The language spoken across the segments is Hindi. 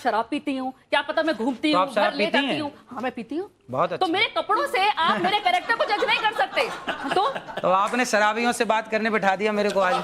शराब पीती हूँ, क्या पता मैं घूमती हूँ, घर ले जाती हूँ। हाँ मैं पीती हूँ। बहुत अच्छा। तो मेरे कपड़ों से आप मेरे कैरेक्टर को जज नहीं कर सकते। तो आपने शराबियों से बात करने बिठा दिया मेरे को आज।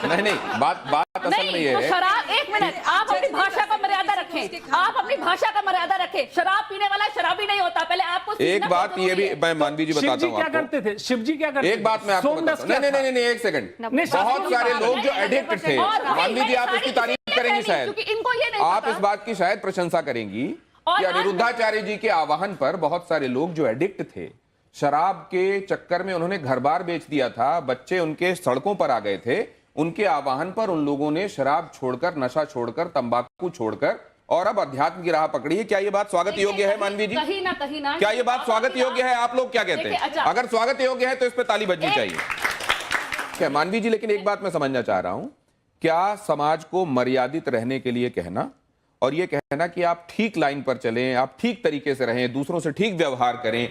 नहीं बात असल में ये तो है। शराब, एक मिनट, आप अपनी भाषा का मर्यादा रखें, आप अपनी भाषा का मर्यादा रखें। शराब पीने वाला शराबी नहीं होता। पहले आपको एक बात ये भी मैं मानवी जी बताता हूँ क्या करते थे शिव जी, क्या करते? एक बात मैं आपको बताता हूँ। नहीं एक सेकंड। बहुत सारे लोग जो एडिक्ट थे, मानवी जी आप इसकी तारीफ करेंगी शायद, इनको ये नहीं आप इस बात की शायद प्रशंसा करेंगी कि अनिरुद्धाचार्य जी के आह्वान पर बहुत सारे लोग जो एडिक्ट थे, शराब के चक्कर में उन्होंने घर बार बेच दिया था, बच्चे उनके सड़कों पर आ गए थे, उनके आह्वान पर उन लोगों ने शराब छोड़कर, नशा छोड़कर, तंबाकू छोड़कर और अब अध्यात्म की राह पकड़ी है। क्या ये बात स्वागत योग्य है मानवी जी? कहीं ना क्या ये बात स्वागत योग्य है? आप लोग क्या कहते हैं? अगर स्वागत योग्य है तो इस पर ताली बजनी चाहिए। क्या मानवी जी, लेकिन एक बात मैं समझना चाह रहा हूं, क्या समाज को मर्यादित रहने के लिए कहना और ये कहना कि आप ठीक लाइन पर चलें, आप ठीक तरीके से रहें, दूसरों से ठीक व्यवहार करें,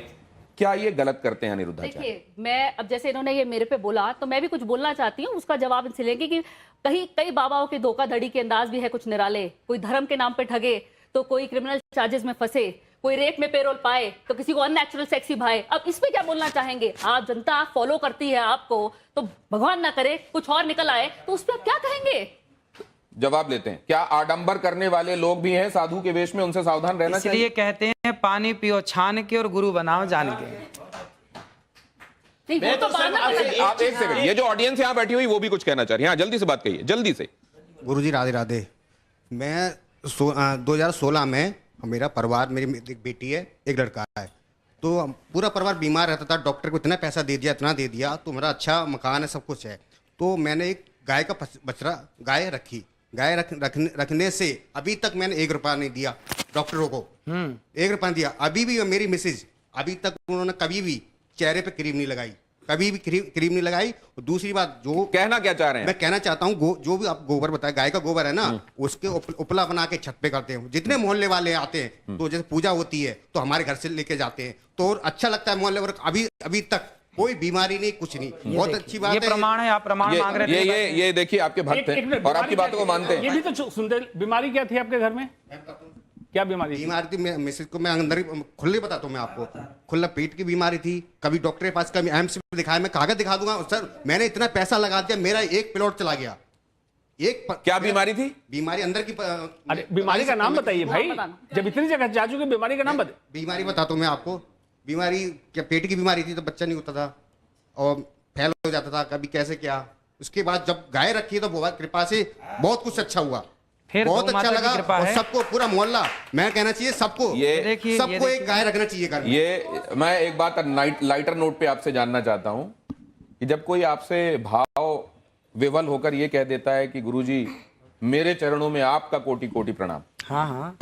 क्या ये गलत करते हैं अनिरुद्धाचार्य? देखिए, मैं अब जैसे इन्होंने ये मेरे पे बोला तो मैं भी कुछ बोलना चाहती हूँ, उसका जवाब इनसे लेंगे कि कई बाबाओं के धोखाधड़ी के अंदाज भी है कुछ निराले। कोई धर्म के नाम पे ठगे तो कोई क्रिमिनल चार्जेस में फंसे, कोई रेप में पेरोल पाए तो किसी को अननेचुरल सेक्सी भाए। अब इस पे क्या बोलना चाहेंगे? आप जनता फॉलो करती है आपको, तो भगवान ना करे कुछ और निकल आए तो उस पर आप क्या कहेंगे? जवाब लेते हैं। क्या आडंबर करने वाले लोग भी हैं साधु के वेश में, उनसे सावधान रहना चाहिए? इसलिए कहते हैं पानी पियो छान के और गुरु बनाओ जान के। आप एक सेकंड, ये जो ऑडियंस यहाँ बैठी हुई वो भी कुछ कहना चाह रही है। हाँ, जल्दी से बात कहिए, जल्दी से। गुरुजी राधे राधे। मैं 2016 में, मेरा परिवार, मेरी एक बेटी है, एक लड़का है, तो पूरा परिवार बीमार रहता था। डॉक्टर को इतना पैसा दे दिया, इतना दे दिया, तो मेरा अच्छा मकान है, सब कुछ है। तो मैंने एक गाय का बछड़ा गाय रखी। गाय रखने से अभी तक मैंने 1 रुपया नहीं दिया डॉक्टरों को। 1 रुपया दिया। अभी भी मेरी मिसेज, अभी तक उन्होंने कभी भी चेहरे पे क्रीम नहीं लगाई, कभी भी क्रीम नहीं लगाई। और दूसरी बात, जो कहना क्या चाह रहे हैं? मैं कहना चाहता हूँ, जो भी आप गोबर बताए, गाय का गोबर है ना, उसके उपला बना के छत पे करते हैं। जितने मोहल्ले वाले आते हैं, तो जैसे पूजा होती है तो हमारे घर से लेके जाते हैं, तो अच्छा लगता है मोहल्ले वर्ग। अभी तक कोई बीमारी नहीं, कुछ नहीं। बहुत अच्छी बात है। ये प्रमाण है, आप प्रमाण मांग रहे थे। ये देखिए, आपके भक्त हैं और आपकी बातों को मानते हैं। ये भी तो सुनते। बीमारी क्या थी आपके घर में? क्या बीमारी थी? मिसेज को मैं अंदर खुले बताता हूँ मैं आपको। खुला पेट की बीमारी थी। कभी डॉक्टर के पास, कभी एम्स में दिखाया। मैं कागज दिखा दूंगा सर, मैंने इतना पैसा लगा दिया, मेरा एक प्लॉट चला गया। क्या बीमारी थी? बीमारी अंदर की। अरे बीमारी का नाम बताइए भाई, जब इतनी जगह जा चुके, बीमारी का नाम बताइए। बीमारी बताता हूँ मैं आपको। बीमारी क्या, पेट की बीमारी थी, तो बच्चा नहीं होता था और फैल हो जाता था, कभी कैसे क्या। उसके बाद जब गाय रखी तो भगवान कृपा से बहुत कुछ अच्छा हुआ, बहुत अच्छा लगा। और सबको, पूरा मोहल्ला, मैं कहना चाहिए सबको, सबको एक गाय रखना चाहिए घर में। ये मैं एक बात लाइटर नोट पे आपसे जानना चाहता हूं कि जब कोई आपसे भाव विवल होकर ये कह देता है कि गुरुजी मेरे चरणों में आपका कोटि कोटि प्रणाम। हाँ,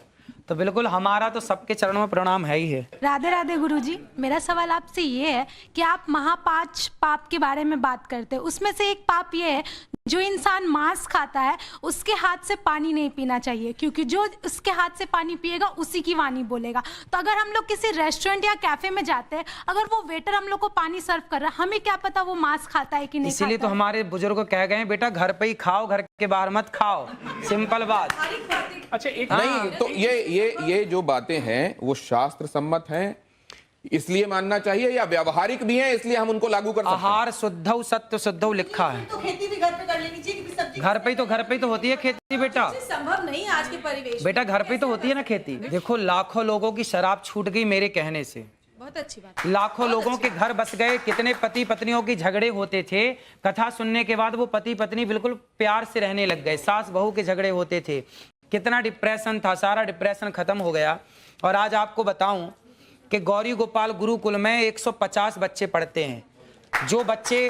तो बिल्कुल हमारा तो सबके चरणों में प्रणाम है ही है। राधे राधे गुरुजी। मेरा सवाल आपसे ये है कि आप महापांच पाप के बारे में बात करते हैं, उसमें से एक पाप ये है, जो इंसान मांस खाता है उसके हाथ से पानी नहीं पीना चाहिए, क्योंकि जो उसके हाथ से पानी पिएगा उसी की वाणी बोलेगा। तो अगर हम लोग किसी रेस्टोरेंट या कैफे में जाते हैं, अगर वो वेटर हम लोग को पानी सर्व कर रहा है, हमें क्या पता वो मांस खाता है कि नहीं। इसीलिए तो हमारे बुजुर्ग कह गए बेटा, घर पे ही खाओ, घर के बाहर मत खाओ। सिंपल बात। अच्छा, एक नहीं तो ये जो बातें हैं वो शास्त्र सम्मत हैं, इसलिए मानना चाहिए, या व्यावहारिक भी हैं इसलिए हम उनको लागू कर सकते हैं? आहार शुद्धौ सत्य शुद्धौ लिखा है। तो खेती भी घर पे कर लेनी चाहिए, सब्जी घर पे ही तो होती है खेती बेटा। संभव नहीं आज के परिवेश बेटा घर पे ही तो होती है ना खेती। देखो लाखों लोगों की शराब छूट गई मेरे कहने से। बहुत अच्छी बात। लाखों लोगों के घर बस गए। कितने पति पत्नियों के झगड़े होते थे, कथा सुनने के बाद वो पति पत्नी बिल्कुल प्यार से रहने लग गए। सास बहू के झगड़े होते थे, कितना डिप्रेशन था, सारा डिप्रेशन खत्म हो गया। और आज आपको बताऊं कि गौरी गोपाल गुरुकुल में 150 बच्चे पढ़ते हैं। जो बच्चे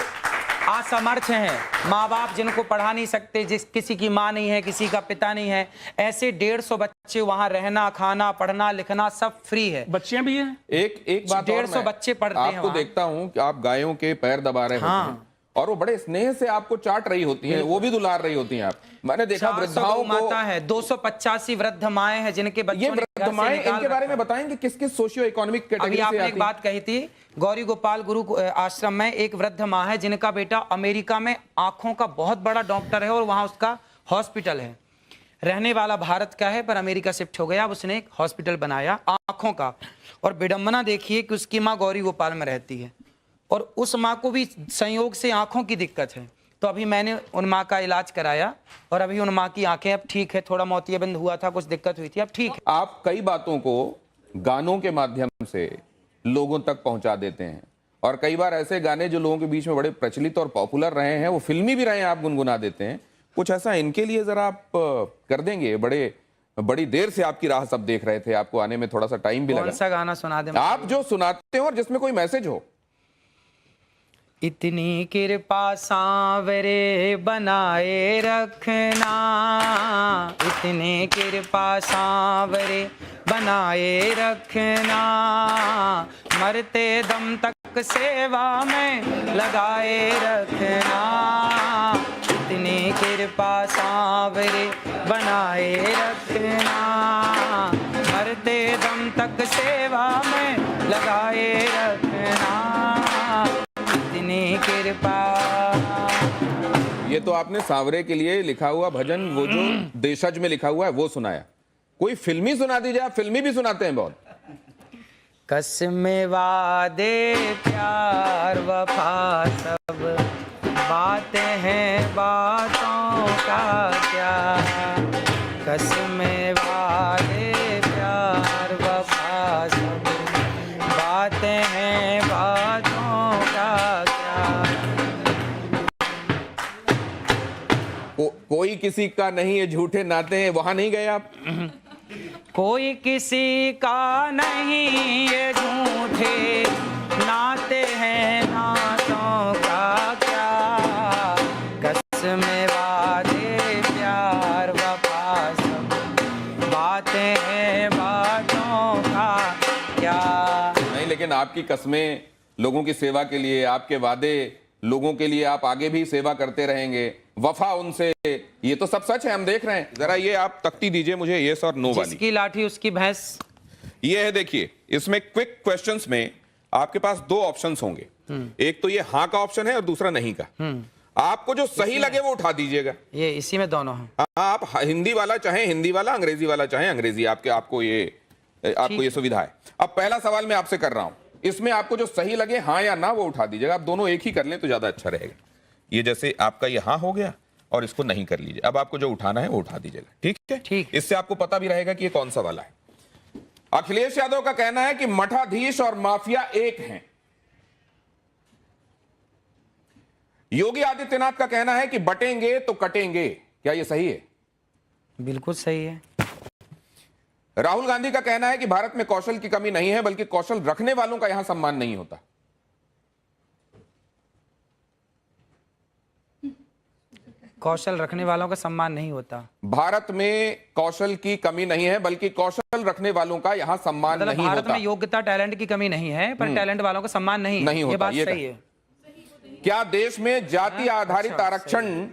असमर्थ हैं, माँ बाप जिनको पढ़ा नहीं सकते, किसी की माँ नहीं है, किसी का पिता नहीं है, ऐसे 150 बच्चे वहाँ रहना, खाना, पढ़ना, लिखना सब फ्री है। बच्चियां भी हैं। एक बात, 150 बच्चे पढ़ते हैं। आपको देखता हूँ कि आप गायों के पैर दबा रहे होते हैं और वो बड़े स्नेह से आपको चाट रही होती हैं, वो भी दुलार रही होती हैं। आप, मैंने देखा वृद्धाओं माता है, 285 वृद्ध माएं हैं जिनके बच्चों ये वृद्ध माएं, इनके बारे में बताएंगे किस किस सोशियो इकोनॉमिक कैटेगरी से आती हैं? आपने एक बात कही थी, गौरी गोपाल गुरु आश्रम में एक वृद्ध माँ है जिनका बेटा अमेरिका में आंखों का बहुत बड़ा डॉक्टर है और वहां उसका हॉस्पिटल है। रहने वाला भारत का है पर अमेरिका शिफ्ट हो गया। अब उसने एक हॉस्पिटल बनाया आंखों का, और विडंबना देखिए कि उसकी माँ गौरी गोपाल में रहती है और उस माँ को भी संयोग से आंखों की दिक्कत है। तो अभी मैंने उन माँ का इलाज कराया और अभी उन माँ की आंखें अब ठीक है, थोड़ा मोतियाबिंद हुआ था, कुछ दिक्कत हुई थी, अब ठीक है। आप कई बातों को गानों के माध्यम से लोगों तक पहुंचा देते हैं, और कई बार ऐसे गाने जो लोगों के बीच में बड़े प्रचलित और पॉपुलर रहे हैं, वो फिल्मी भी रहे हैं, आप गुनगुना देते हैं। कुछ ऐसा इनके लिए जरा आप कर देंगे? बड़ी देर से आपकी राह सब देख रहे थे, आपको आने में थोड़ा सा टाइम भी लगा। कौन सा गाना सुना दे आप जो सुनाते हो और जिसमें कोई मैसेज हो। इतनी कृपा सांवरे बनाए रखना, इतनी कृपा सांवरे बनाए रखना, मरते दम तक सेवा में लगाए रखना, इतनी कृपा सांवरे बनाए रखना, मरते दम तक सेवा में लगाए रखना, इतनी कृपा। ये तो आपने सांवरे के लिए लिखा हुआ भजन, वो जो देशज में लिखा हुआ है वो सुनाया। कोई फिल्मी सुना दीजिए, आप फिल्मी भी सुनाते हैं बहुत। कसमें वादे प्यार वफा सब बातें हैं बातों का क्या, कसमें वादे प्यार वफा सब बातें हैं बातों का क्या। कोई किसी का नहीं है झूठे नाते हैं, वहां नहीं गए आप? कोई किसी का नहीं ये झूठे नाते हैं नातों का क्या, कसमें वादे प्यार वफा सब बातें हैं बातों का क्या। नहीं, लेकिन आपकी कस्में लोगों की सेवा के लिए, आपके वादे लोगों के लिए, आप आगे भी सेवा करते रहेंगे, वफा उनसे, ये तो सब सच है, हम देख रहे हैं। जरा ये आप तख्ती दीजिए मुझे, यस और नो वाली। जिसकी लाठी उसकी भैंस। ये है, देखिए इसमें क्विक क्वेश्चंस में आपके पास दो ऑप्शंस होंगे, एक तो ये हाँ का ऑप्शन है और दूसरा नहीं का। आपको जो सही लगे वो उठा दीजिएगा। ये इसी में दोनों हैं। आप हिंदी वाला चाहे हिंदी वाला, अंग्रेजी वाला चाहे अंग्रेजी, आपको ये सुविधा है। अब पहला सवाल मैं आपसे कर रहा हूं, इसमें आपको जो सही लगे हाँ या ना वो उठा दीजिएगा। आप दोनों एक ही कर लें तो ज्यादा अच्छा रहेगा। ये जैसे आपका ये हाँ हो गया और इसको नहीं कर लीजिए। अब आपको जो उठाना है वो उठा दीजिएगा, ठीक है? ठीक। इससे आपको पता भी रहेगा कि ये कौन सा वाला है। अखिलेश यादव का कहना है कि मठाधीश और माफिया एक हैं। योगी आदित्यनाथ का कहना है कि बटेंगे तो कटेंगे। क्या ये सही है? बिल्कुल सही है। राहुल गांधी का कहना है कि भारत में कौशल की कमी नहीं है, बल्कि कौशल रखने वालों का यहां सम्मान नहीं होता। कौशल रखने वालों का सम्मान नहीं होता। भारत में कौशल की कमी नहीं है, बल्कि कौशल रखने वालों का यहां सम्मान मतलब नहीं भारत होता। में योग्यता टैलेंट की कमी नहीं है, पर टैलेंट वालों का सम्मान नहीं नहीं होता, ये बात ये सही है। क्या देश में जाति आधारित आरक्षण,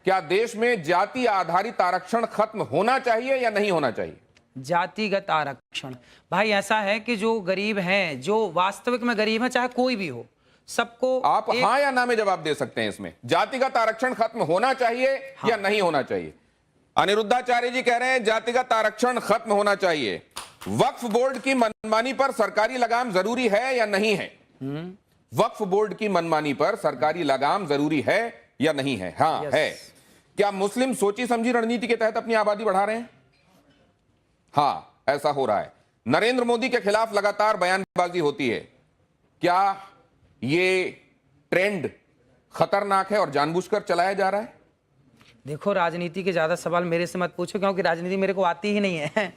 क्या देश में जाति आधारित आरक्षण खत्म होना चाहिए या नहीं होना चाहिए? जातिगत आरक्षण, भाई ऐसा है कि जो गरीब हैं, जो वास्तविक में गरीब है, चाहे कोई भी हो, सबको आप हाँ या ना में जवाब दे सकते हैं। इसमें जातिगत आरक्षण खत्म होना चाहिए या नहीं होना चाहिए? अनिरुद्धाचार्य जी कह रहे हैं जातिगत आरक्षण खत्म होना चाहिए। वक्फ बोर्ड की मनमानी पर सरकारी लगाम जरूरी है या नहीं है? वक्फ बोर्ड की मनमानी पर सरकारी लगाम जरूरी है या नहीं है? हाँ है। क्या मुस्लिम सोची समझी रणनीति के तहत अपनी आबादी बढ़ा रहे हैं? हाँ, ऐसा हो रहा है। नरेंद्र मोदी के खिलाफ लगातार बयानबाजी होती है। क्या ये ट्रेंड खतरनाक है और जानबूझकर चलाया जा रहा है? देखो, राजनीति के ज्यादा सवाल मेरे से मत पूछो, क्योंकि राजनीति मेरे को आती ही नहीं है।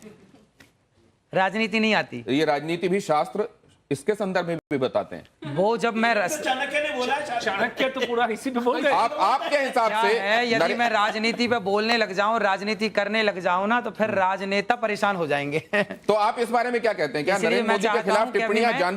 राजनीति नहीं आती। ये राजनीति भी शास्त्र इसके संदर्भ में भी बताते हैं। वो जब मैं चाणक्य ने बोला, चाणक्य तो पूरा इसी पे बोल गए। आपके हिसाब क्या से है, यदि मैं राजनीति पे बोलने लग जाऊं, राजनीति करने लग जाऊं ना, तो फिर राजनेता परेशान हो जाएंगे। तो आप इस बारे में क्या कहते हैं? क्या इसलिए नरेंद्र मैं मोदी के चाहता खिलाफ हूं कि अभी टिप्पणियां मैं- जानबूझ